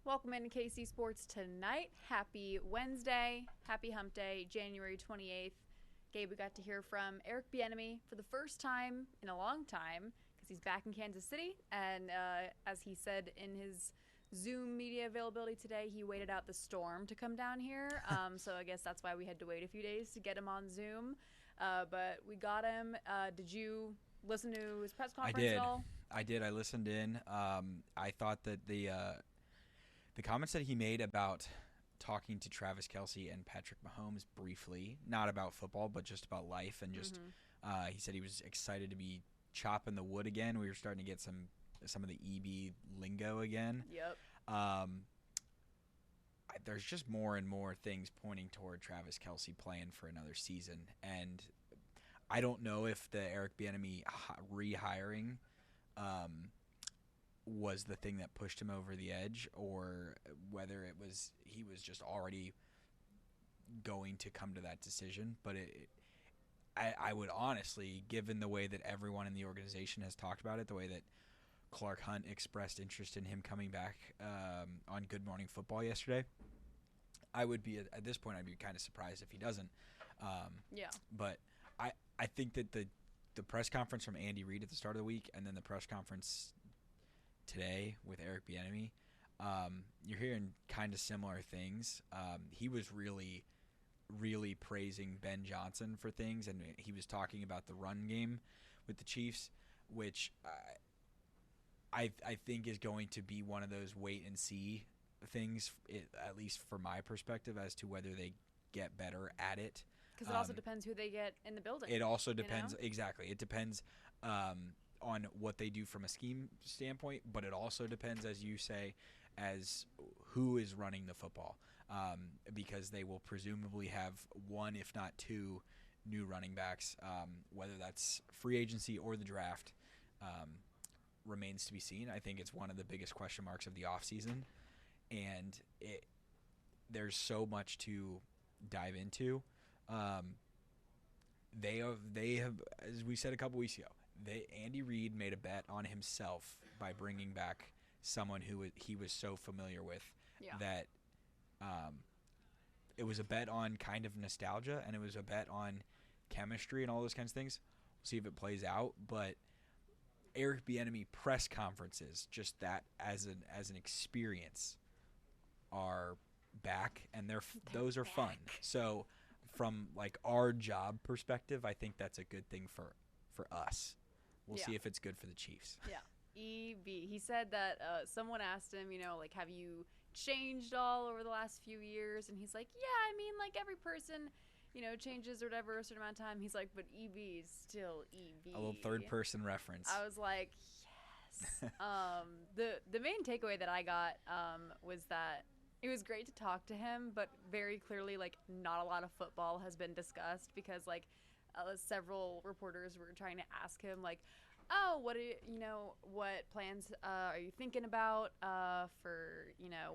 Welcome into KC Sports Tonight. Happy Wednesday. Happy Hump Day, January 28th. Gabe, we got to hear from Eric Bieniemy for the first time in a long time because he's back in Kansas City. And as he said in his Zoom media availability today, he waited out the storm to come down here. So I guess that's why we had to wait a few days to get him on Zoom. But we got him. Did you listen to his press conference at all? I did. I listened in. I thought that the comments that he made about talking to Travis Kelce and Patrick Mahomes briefly, not about football, but just about life, and just he said he was excited to be chopping the wood again. We were starting to get some of the EB lingo again. Yep. There's just more and more things pointing toward Travis Kelce playing for another season, and I don't know if the Eric Bieniemy rehiring was the thing that pushed him over the edge, or whether he was just already going to come to that decision. But I would honestly, given the way that everyone in the organization has talked about it, the way that Clark Hunt expressed interest in him coming back on Good Morning Football yesterday, I would be at this point I'd be kind of surprised if he doesn't. But I think that the press conference from Andy Reid at the start of the week, and then the press conference today with Eric Bieniemy, you're hearing kind of similar things. He was really, really praising Ben Johnson for things, and he was talking about the run game with the Chiefs, which I think is going to be one of those wait and see things, at least for my perspective, as to whether they get better at it. Because it also depends who they get in the building. It also depends, exactly. It depends on what they do from a scheme standpoint, but it also depends, as you say, as who is running the football, because they will presumably have one, if not two, new running backs, whether that's free agency or the draft, remains to be seen. I think it's one of the biggest question marks of the offseason, and there's so much to dive into. They have, as we said a couple weeks ago, Andy Reid made a bet on himself by bringing back someone who he was so familiar with that it was a bet on kind of nostalgia, and it was a bet on chemistry and all those kinds of things. We'll see if it plays out, but Eric Bieniemy press conferences, just that as an experience, are back, and those are back. fun. So from like our job perspective, I think that's a good thing for us. We'll see if it's good for the Chiefs. Yeah. EB. He said that someone asked him, like, have you changed all over the last few years? And he's like, yeah, I mean, like every person, changes or whatever a certain amount of time. He's like, but EB is still EB. A little third-person reference. I was like, yes. The main takeaway that I got was that it was great to talk to him, but very clearly, like, not a lot of football has been discussed because, like, several reporters were trying to ask him, like, oh, what plans are you thinking about for,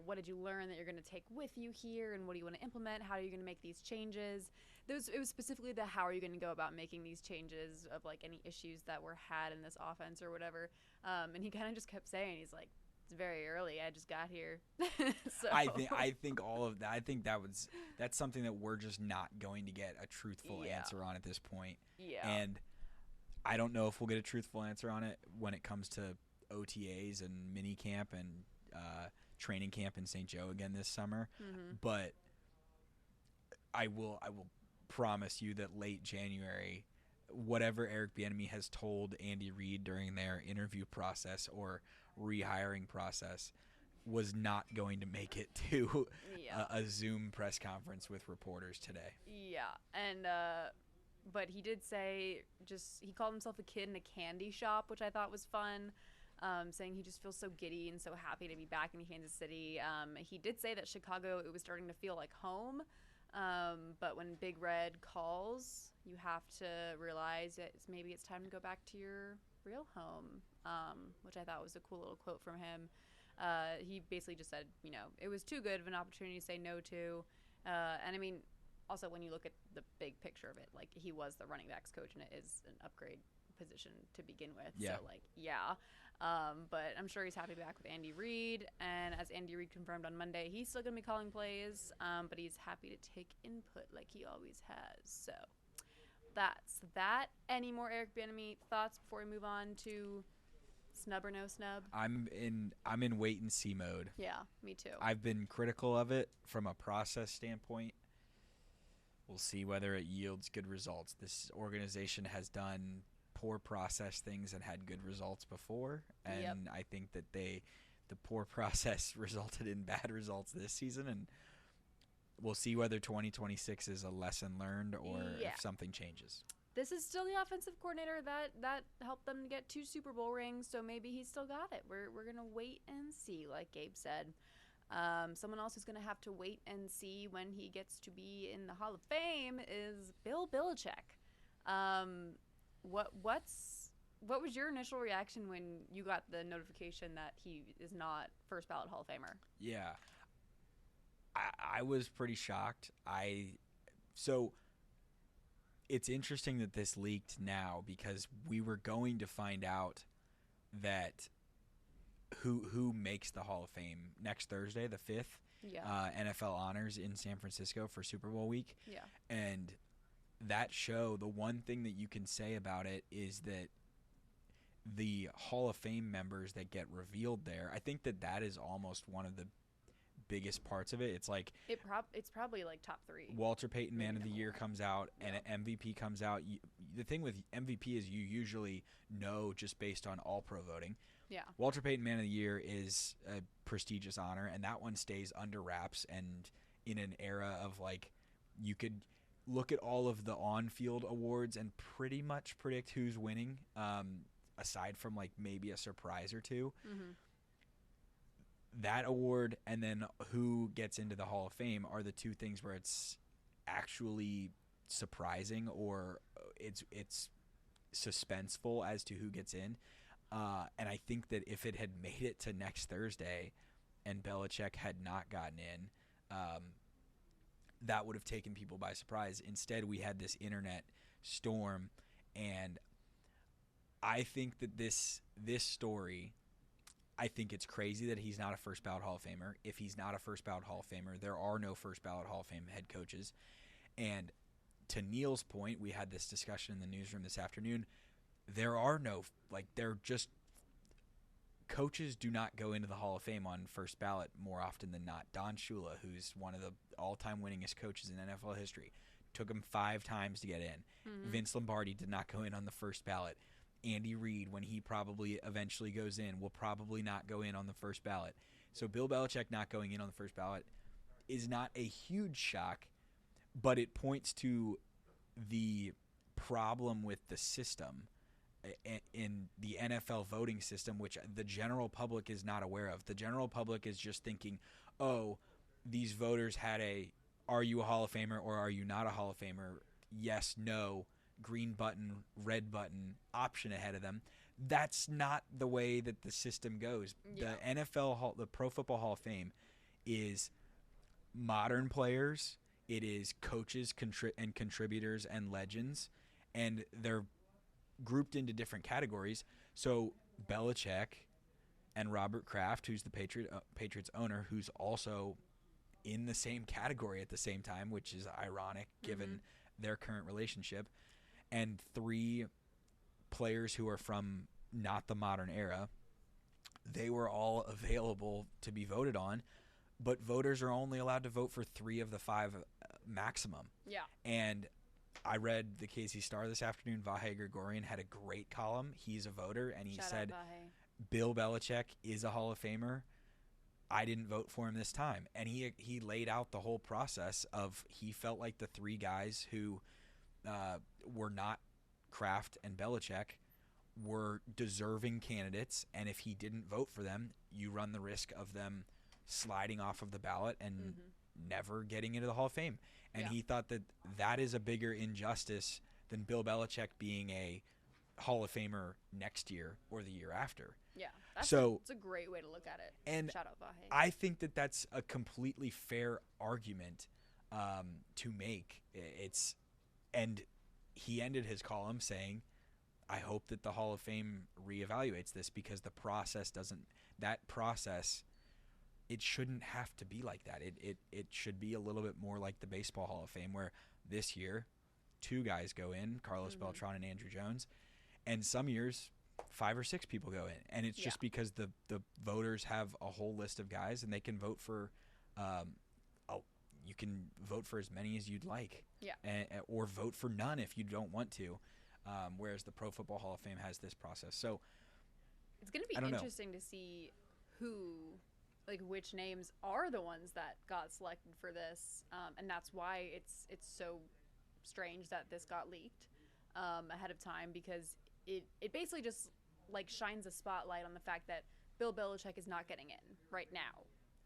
what did you learn that you're going to take with you here, and what do you want to implement? How are you going to make these changes? It was specifically the how are you going to go about making these changes of, like, any issues that were had in this offense or whatever. And he kind of just kept saying, he's like, it's very early. I just got here. So. I think all of that. I think that's something that we're just not going to get a truthful answer on at this point. Yeah. And I don't know if we'll get a truthful answer on it when it comes to OTAs and mini camp and training camp in St. Joe again this summer. Mm-hmm. But I will promise you that late January, whatever Eric Bieniemy has told Andy Reid during their interview process or rehiring process was not going to make it to a Zoom press conference with reporters today. Yeah, and but he did say he called himself a kid in a candy shop, which I thought was fun, saying he just feels so giddy and so happy to be back in Kansas City. He did say that Chicago, it was starting to feel like home, but when Big Red calls, you have to realize that maybe it's time to go back to your real home, which I thought was a cool little quote from him. He basically just said, it was too good of an opportunity to say no to. And I mean, also when you look at the big picture of it, like he was the running backs coach, and it is an upgrade position to begin with. Yeah. So, like, yeah. But I'm sure he's happy to be back with Andy Reid. And as Andy Reid confirmed on Monday, he's still going to be calling plays, but he's happy to take input like he always has. So that's that. Any more Eric Bieniemy thoughts before we move on to snub or no snub? I'm in wait and see mode. Yeah, me too. I've been critical of it from a process standpoint. We'll see whether it yields good results. This organization has done poor process things and had good results before, and I think that the poor process resulted in bad results this season, and we'll see whether 2026 is a lesson learned or if something changes. This is still the offensive coordinator that helped them get 2 Super Bowl rings, so maybe he's still got it. We're going to wait and see, like Gabe said. Someone else who's going to have to wait and see when he gets to be in the Hall of Fame is Bill Belichick. What was your initial reaction when you got the notification that he is not first ballot Hall of Famer? Yeah, I was pretty shocked. So it's interesting that this leaked now because we were going to find out that who makes the Hall of Fame next Thursday, the 5th. NFL honors in San Francisco for Super Bowl week. Yeah. And that show, the one thing that you can say about it is that the Hall of Fame members that get revealed there, I think that is almost one of the biggest parts of it. It's like it's probably like top 3. Walter Payton Man of the Year comes out and an MVP comes out. The thing with MVP is you usually know just based on All-Pro voting. Yeah. Walter Payton Man of the Year is a prestigious honor, and that one stays under wraps. And in an era of like, you could look at all of the on-field awards and pretty much predict who's winning, aside from like maybe a surprise or two. Mm-hmm. That award and then who gets into the Hall of Fame are the two things where it's actually surprising or it's suspenseful as to who gets in. And I think that if it had made it to next Thursday and Belichick had not gotten in, that would have taken people by surprise. Instead, we had this internet storm, and I think that this story, I think it's crazy that he's not a first ballot Hall of Famer. If he's not a first ballot Hall of Famer, there are no first ballot Hall of Fame head coaches. And to Neil's point, we had this discussion in the newsroom this afternoon. There are no, they're just, coaches do not go into the Hall of Fame on first ballot more often than not. Don Shula, who's one of the all-time winningest coaches in NFL history, took him 5 times to get in. Mm-hmm. Vince Lombardi did not go in on the first ballot. Andy Reid, when he probably eventually goes in, will probably not go in on the first ballot. So Bill Belichick not going in on the first ballot is not a huge shock, but it points to the problem with the system in the NFL voting system, which the general public is not aware of. The general public is just thinking, oh, these voters had are you a Hall of Famer or are you not a Hall of Famer? Yes, no, green button, red button option ahead of them. That's not the way that the system goes. Yeah. The the Pro Football Hall of Fame is modern players. It is coaches and contributors and legends, and they're grouped into different categories. So Belichick and Robert Kraft, who's the Patriots owner, who's also in the same category at the same time, which is ironic given their current relationship, and 3 players who are from not the modern era, they were all available to be voted on, but voters are only allowed to vote for 3 of the 5 maximum. Yeah. And I read the KC Star this afternoon. Vahe Gregorian had a great column. He's a voter, and he said Bill Belichick is a Hall of Famer. I didn't vote for him this time. And he laid out the whole process of he felt like the 3 guys who were not Kraft and Belichick were deserving candidates, and if he didn't vote for them, you run the risk of them sliding off of the ballot and never getting into the Hall of Fame. And he thought that is a bigger injustice than Bill Belichick being a Hall of Famer next year or the year after. Yeah, it's a great way to look at it. And shout out Vahe. I think that that's a completely fair argument to make. And he ended his column saying, I hope that the Hall of Fame reevaluates this, because the process doesn't – that process, it shouldn't have to be like that. It should be a little bit more like the Baseball Hall of Fame, where this year 2 guys go in, Carlos Beltran and Andrew Jones, and some years 5 or 6 people go in. And it's just because the voters have a whole list of guys, and they can vote for you can vote for as many as you'd like, or vote for none if you don't want to. Whereas the Pro Football Hall of Fame has this process. So it's going to be interesting to see which names are the ones that got selected for this, and that's why it's so strange that this got leaked ahead of time, because it basically just shines a spotlight on the fact that Bill Belichick is not getting in right now.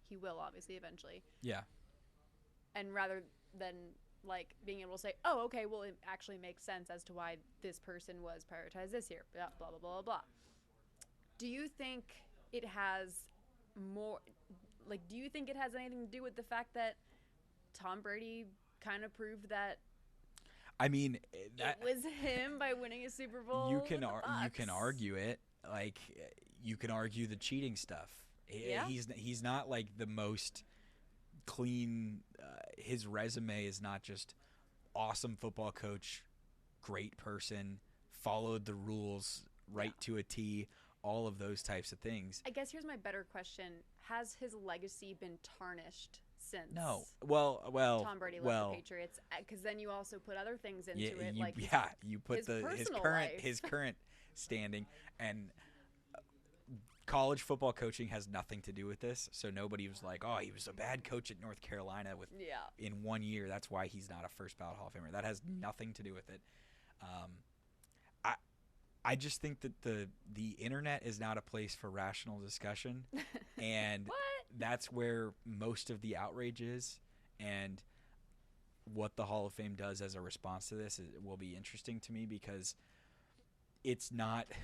He will obviously eventually. Yeah. And rather than being able to say, oh, okay, well, it actually makes sense as to why this person was prioritized this year, blah, blah, blah, blah, blah. Do you think it has more, do you think it has anything to do with the fact that Tom Brady kind of proved that it was him by winning a Super Bowl? You can argue it. You can argue the cheating stuff. Yeah. He's not the most clean. His resume is not just awesome football coach, great person, followed the rules to a T, all of those types of things. I guess here's my better question. Has his legacy been tarnished since Tom Brady left the Patriots? Because then you also put other things into it, you put his current standing, and college football coaching has nothing to do with this. So nobody was like, oh, he was a bad coach at North Carolina in 1 year. That's why he's not a first ballot Hall of Famer. That has nothing to do with it. I just think that the internet is not a place for rational discussion, and that's where most of the outrage is. And what the Hall of Fame does as a response to this will be interesting to me, because it's not –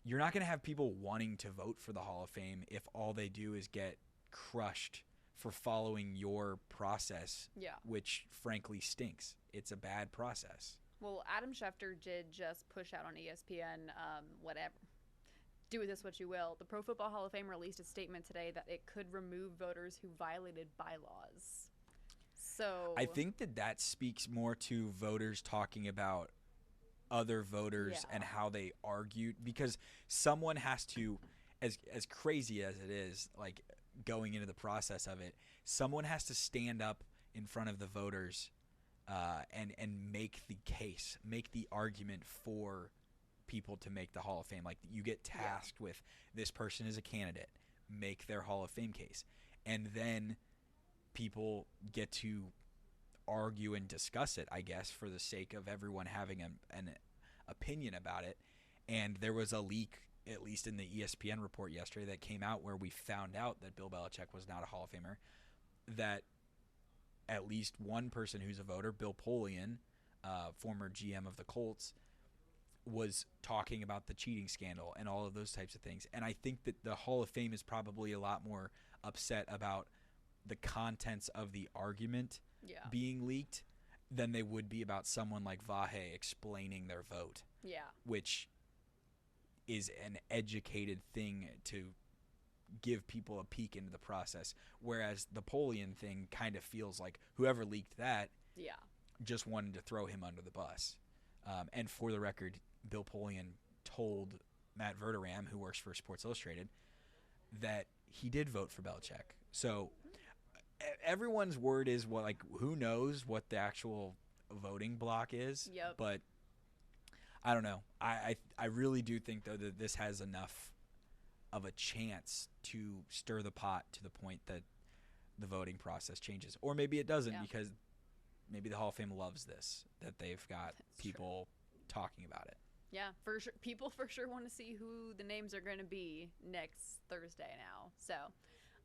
you're not going to have people wanting to vote for the Hall of Fame if all they do is get crushed for following your process, which frankly stinks. It's a bad process. Well, Adam Schefter did just push out on ESPN, whatever. Do with this what you will. The Pro Football Hall of Fame released a statement today that it could remove voters who violated bylaws. So I think that speaks more to voters talking about other voters and how they argued, because someone has to, as crazy as it is, going into the process of it, someone has to stand up in front of the voters and make the case, make the argument for people to make the Hall of Fame. You get tasked with, this person is a candidate, make their Hall of Fame case, and then people get to argue and discuss it, I guess, for the sake of everyone having an opinion about it. And there was a leak, at least in the ESPN report yesterday, that came out where we found out that Bill Belichick was not a Hall of Famer, that at least one person who's a voter, Bill Polian, former GM of the Colts, was talking about the cheating scandal and all of those types of things. And I think that the Hall of Fame is probably a lot more upset about the contents of the argument being leaked than they would be about someone like Vahe explaining their vote. Yeah. Which is an educated thing to give people a peek into the process. Whereas the Polian thing kind of feels like whoever leaked that just wanted to throw him under the bus. And for the record, Bill Polian told Matt Verderam, who works for Sports Illustrated, that he did vote for Belichick. So everyone's word is who knows what the actual voting block is. Yep. But I don't know. I really do think, though, that this has enough of a chance to stir the pot to the point that the voting process changes. Or maybe it doesn't, because maybe the Hall of Fame loves this, that they've got people talking about it. Yeah, for sure. People for sure want to see who the names are going to be next Thursday now. So,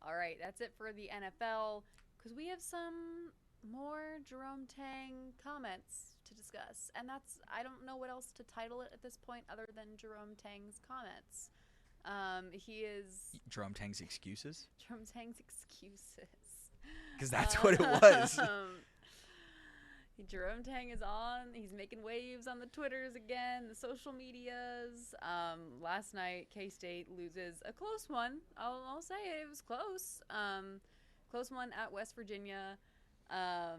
all right, that's it for the NFL, because we have some more Jerome Tang comments to discuss. And I don't know what else to title it at this point other than Jerome Tang's comments. He is... Jerome Tang's excuses? Jerome Tang's excuses. Because that's what it was. Jerome Tang is on. He's making waves on the Twitters again, the social medias. Last night, K-State loses a close one. I'll say it was close. Close one at West Virginia. A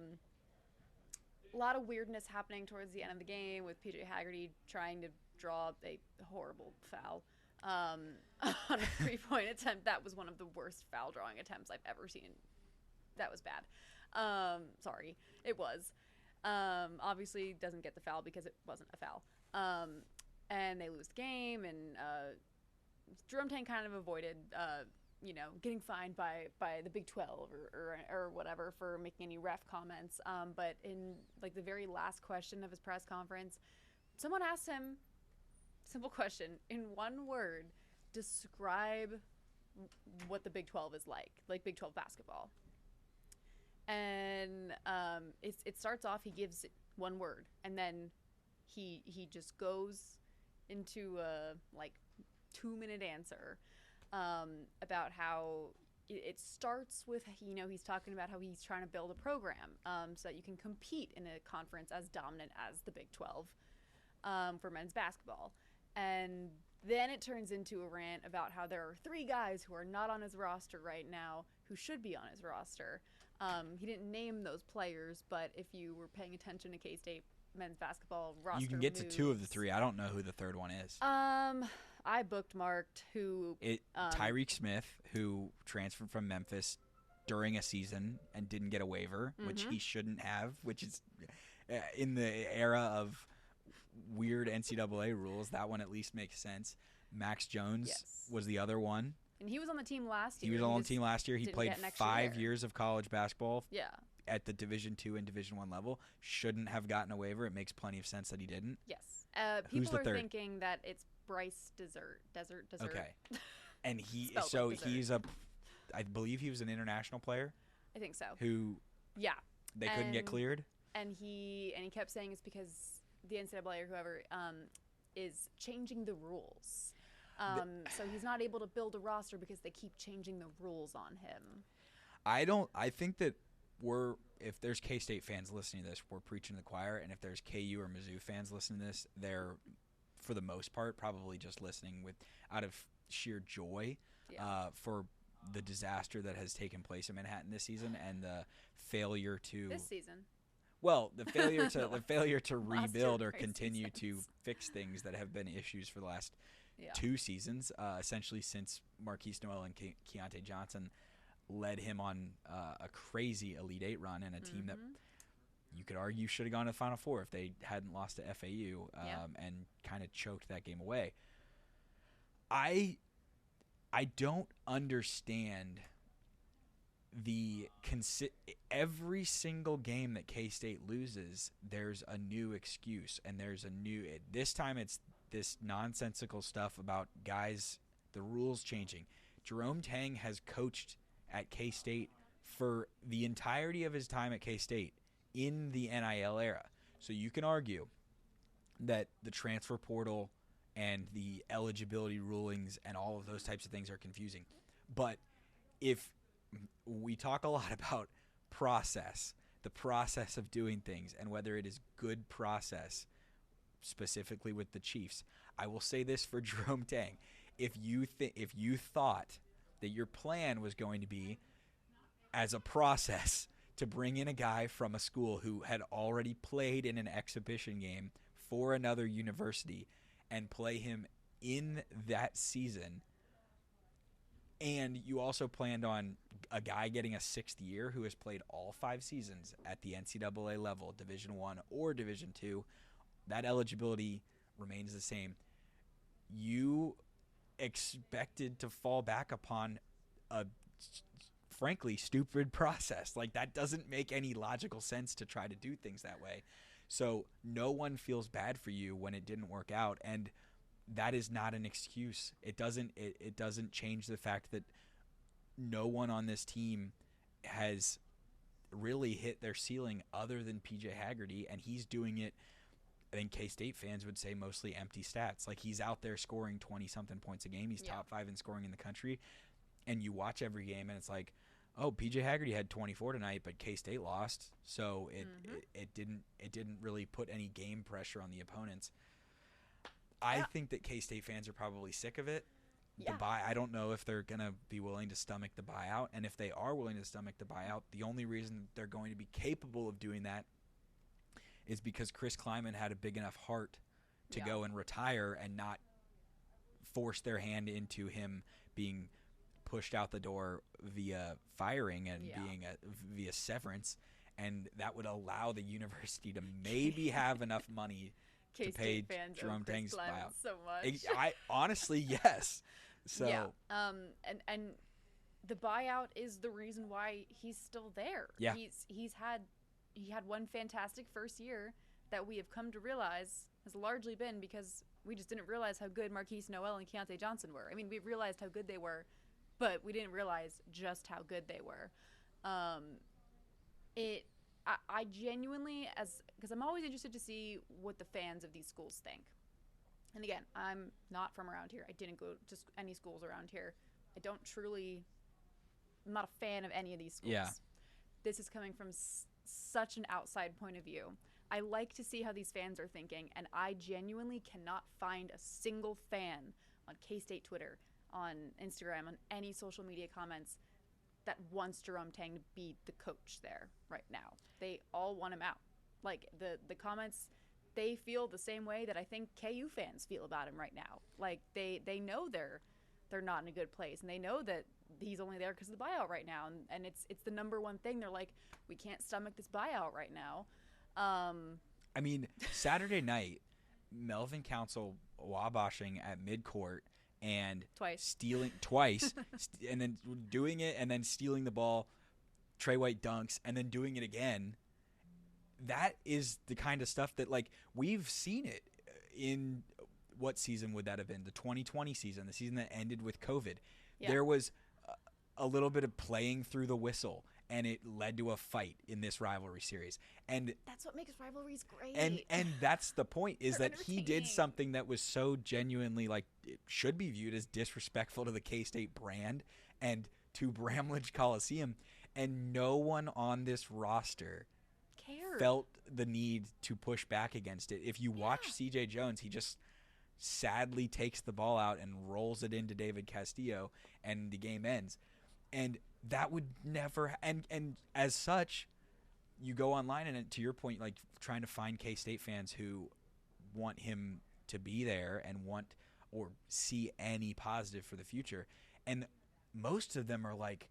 lot of weirdness happening towards the end of the game with PJ Haggerty trying to draw a horrible foul on a three-point attempt. That was one of the worst foul drawing attempts I've ever seen. That was bad. Sorry, it was. Obviously doesn't get the foul because it wasn't a foul. And they lose the game, and Jerome Tang kind of avoided, getting fined by the Big 12 or whatever for making any ref comments. But in like the very last question of his press conference, someone asked him, simple question, in one word, describe what the Big 12 is like Big 12 basketball. And it starts off, he gives one word, and then he just goes into a 2-minute answer about how it starts with, he's talking about how he's trying to build a program so that you can compete in a conference as dominant as the Big 12 for men's basketball. And then it turns into a rant about how there are 3 guys who are not on his roster right now who should be on his roster. He didn't name those players, but if you were paying attention to K-State men's basketball roster, you can get to 2 of the 3. I don't know who the third one is. I bookmarked who. Tyreek Smith, who transferred from Memphis during a season and didn't get a waiver, which he shouldn't have, which is in the era of weird NCAA rules. That one at least makes sense. Max Jones was the other one. And he was on the team last year. He was on the team last year. He played 5 years of college basketball at the Division II and Division I level. Shouldn't have gotten a waiver. It makes plenty of sense that he didn't. Yes. People are thinking that it's Bryce Desert. Okay. And he's I believe he was an international player. I think so. Who they couldn't get cleared. And he kept saying it's because the NCAA or whoever is changing the rules. So he's not able to build a roster because they keep changing the rules on him. I think that if there's K-State fans listening to this, we're preaching to the choir. And if there's KU or Mizzou fans listening to this, they're, for the most part, probably just listening out of sheer joy for the disaster that has taken place in Manhattan this season and the failure to this season. Well, the failure to rebuild or continue to fix things that have been issues for the last 2 seasons, essentially since Marquise Noel and Keontae Johnson led him on a crazy Elite 8 run and a team that you could argue should have gone to the Final Four if they hadn't lost to FAU and kind of choked that game away. I don't understand every single game that K-State loses, there's a new excuse, and there's this time it's this nonsensical stuff about guys, the rules changing. Jerome Tang has coached at K-State for the entirety of his time at K-State in the NIL era. So you can argue that the transfer portal and the eligibility rulings and all of those types of things are confusing. But if we talk a lot about the process of doing things, and whether it is good process, specifically with the Chiefs. I will say this for Jerome Tang. If you thought that your plan was going to be, as a process, to bring in a guy from a school who had already played in an exhibition game for another university and play him in that season, and you also planned on a guy getting a 6th year who has played all 5 seasons at the NCAA level, Division I or Division II, that eligibility remains the same. You expected to fall back upon a, frankly, stupid process. Like, that doesn't make any logical sense to try to do things that way. So no one feels bad for you when it didn't work out, and that is not an excuse. It doesn't change the fact that no one on this team has really hit their ceiling other than PJ Haggerty, and he's doing it, I think K-State fans would say, mostly empty stats. Like, he's out there scoring 20-something points a game. He's top 5 in scoring in the country. And you watch every game, and it's like, oh, PJ Haggerty had 24 tonight, but K-State lost, so it didn't really put any game pressure on the opponents. I think that K-State fans are probably sick of it. Yeah. I don't know if they're going to be willing to stomach the buyout, and if they are willing to stomach the buyout, the only reason they're going to be capable of doing that is because Chris Kleiman had a big enough heart to go and retire and not force their hand into him being pushed out the door via firing and via severance, and that would allow the university to maybe have enough money to pay Jerome Tang's buyout. So much. I honestly, yes. So and the buyout is the reason why he's still there. Yeah. He had one fantastic first year that we have come to realize has largely been because we just didn't realize how good Marquise Noel and Keontae Johnson were. I mean, we realized how good they were, but we didn't realize just how good they were. I genuinely, because I'm always interested to see what the fans of these schools think. And again, I'm not from around here. I didn't go to any schools around here. I'm not a fan of any of these schools. Yeah. This is coming from such an outside point of view. I like to see how these fans are thinking, and I genuinely cannot find a single fan on K-State Twitter, on Instagram, on any social media comments that wants Jerome Tang to be the coach there right now. They all want him out. Like, the comments, they feel the same way that I think KU fans feel about him right now. Like, they know they're not in a good place, and they know that he's only there because of the buyout right now, and it's the number one thing. They're like, we can't stomach this buyout right now. I mean, Saturday night, Melvin Council wabashing at midcourt and stealing twice, and then doing it and then stealing the ball, Trey White dunks, and then doing it again. That is the kind of stuff that, like, we've seen it in, what season would that have been? The 2020 season, the season that ended with COVID. Yeah. There was a little bit of playing through the whistle, and it led to a fight in this rivalry series. And that's what makes rivalries great. And that's the point, is that he did something that was so genuinely, like, it should be viewed as disrespectful to the K-State brand and to Bramlage Coliseum, and no one on this roster felt the need to push back against it. If you watch CJ Jones, he just sadly takes the ball out and rolls it into David Castillo, and the game ends. And that would never – and as such, you go online and, to your point, like, trying to find K-State fans who want him to be there and want or see any positive for the future. And most of them are like,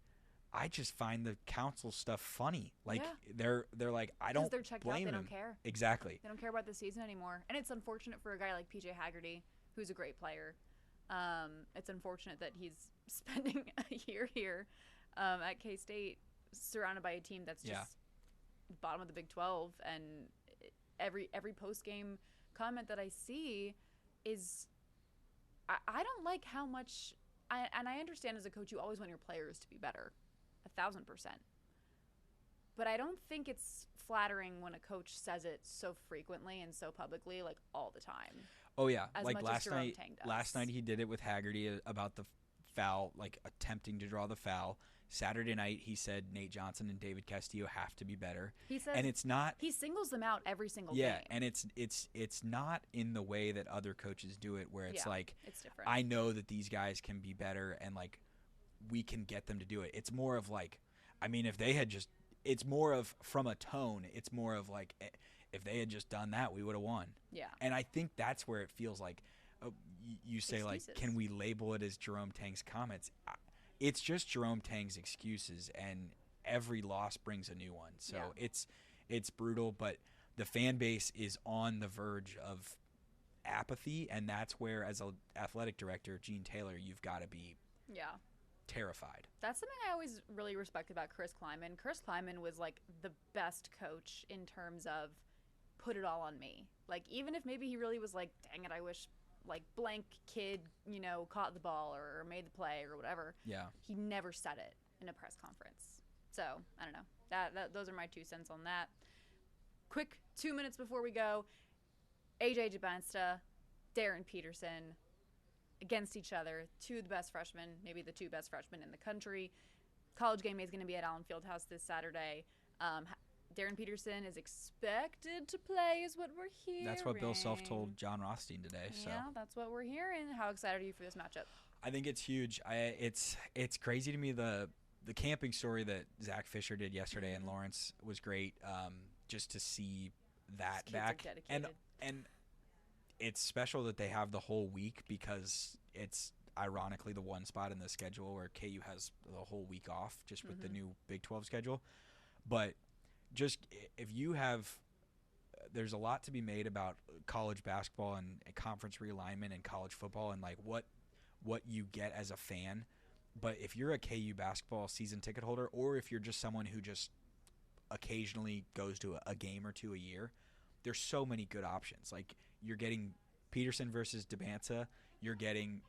I just find the council stuff funny. Like, they're like, I don't they're checked blame out. They them. don't care. Exactly. They don't care about the season anymore. And it's unfortunate for a guy like PJ Haggerty, who's a great player. It's unfortunate that he's spending a year here at K-State surrounded by a team that's just bottom of the Big 12. And every post-game comment that I see is I don't like how much – and I understand as a coach you always want your players to be better. 1,000%. But I don't think it's flattering when a coach says it so frequently and so publicly, like, all the time. Oh yeah, as like last night he did it with Haggerty about the foul, like attempting to draw the foul. Saturday night he said Nate Johnson and David Castillo have to be better. He says, and it's not. He singles them out every single game. Yeah, and it's not in the way that other coaches do it, where it's like, it's different. I know that these guys can be better, and like, we can get them to do it. It's more of like, I mean, if they had just, it's more of, from a tone, it's more of like, if they had just done that, we would have won. Yeah. And I think that's where it feels like, you say, excuses. Like, can we label it as Jerome Tang's comments? It's just Jerome Tang's excuses, and every loss brings a new one. So it's brutal, but the fan base is on the verge of apathy, and that's where, as an athletic director, Gene Taylor, you've got to be terrified. That's something I always really respect about Chris Kleiman. Chris Kleiman was like the best coach in terms of put it all on me. Like, even if maybe he really was like, dang it, I wish like blank kid, caught the ball or made the play or whatever. Yeah. He never said it in a press conference. So, I don't know. That those are my 2 cents on that. Quick 2 minutes before we go. AJ Jabansta, Darryn Peterson against each other. 2 of the best freshmen, maybe the 2 best freshmen in the country. College Game Day is going to be at Allen Fieldhouse this Saturday. Darryn Peterson is expected to play, is what we're hearing. That's what Bill Self told John Rothstein today. So yeah, that's what we're hearing. How excited are you for this matchup? I think it's huge. It's crazy to me the camping story that Zach Fisher did yesterday in Lawrence was great. Just to see that back, and it's special that they have the whole week because it's ironically the one spot in the schedule where KU has the whole week off just with the new Big 12 schedule. But just if you have, there's a lot to be made about college basketball and conference realignment and college football and like what you get as a fan. But if you're a KU basketball season ticket holder, or if you're just someone who just occasionally goes to a game or two a year, there's so many good options. Like you're getting Peterson versus DeBanza. You're getting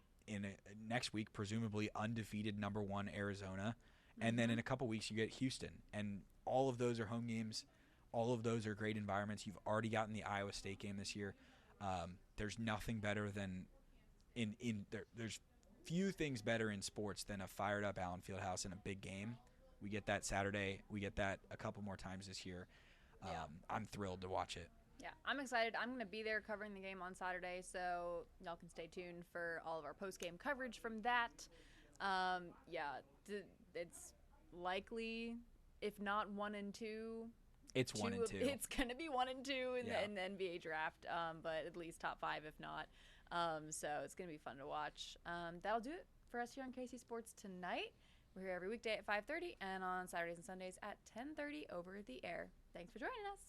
next week presumably undefeated number 1 Arizona, and then in a couple weeks you get Houston, and all of those are home games. All of those are great environments. You've already gotten the Iowa State game this year. There's nothing better than there's few things better in sports than a fired up Allen Fieldhouse in a big game. We get that Saturday. We get that a couple more times this year. I'm thrilled to watch it. Yeah, I'm excited. I'm going to be there covering the game on Saturday, so y'all can stay tuned for all of our post-game coverage from that. It's likely, if not 1 and 2. It's 1 and 2. It's going to be 1 and 2 in the NBA draft, but at least top 5 if not. So it's going to be fun to watch. That'll do it for us here on KC Sports tonight. We're here every weekday at 5:30 and on Saturdays and Sundays at 10:30 over the air. Thanks for joining us.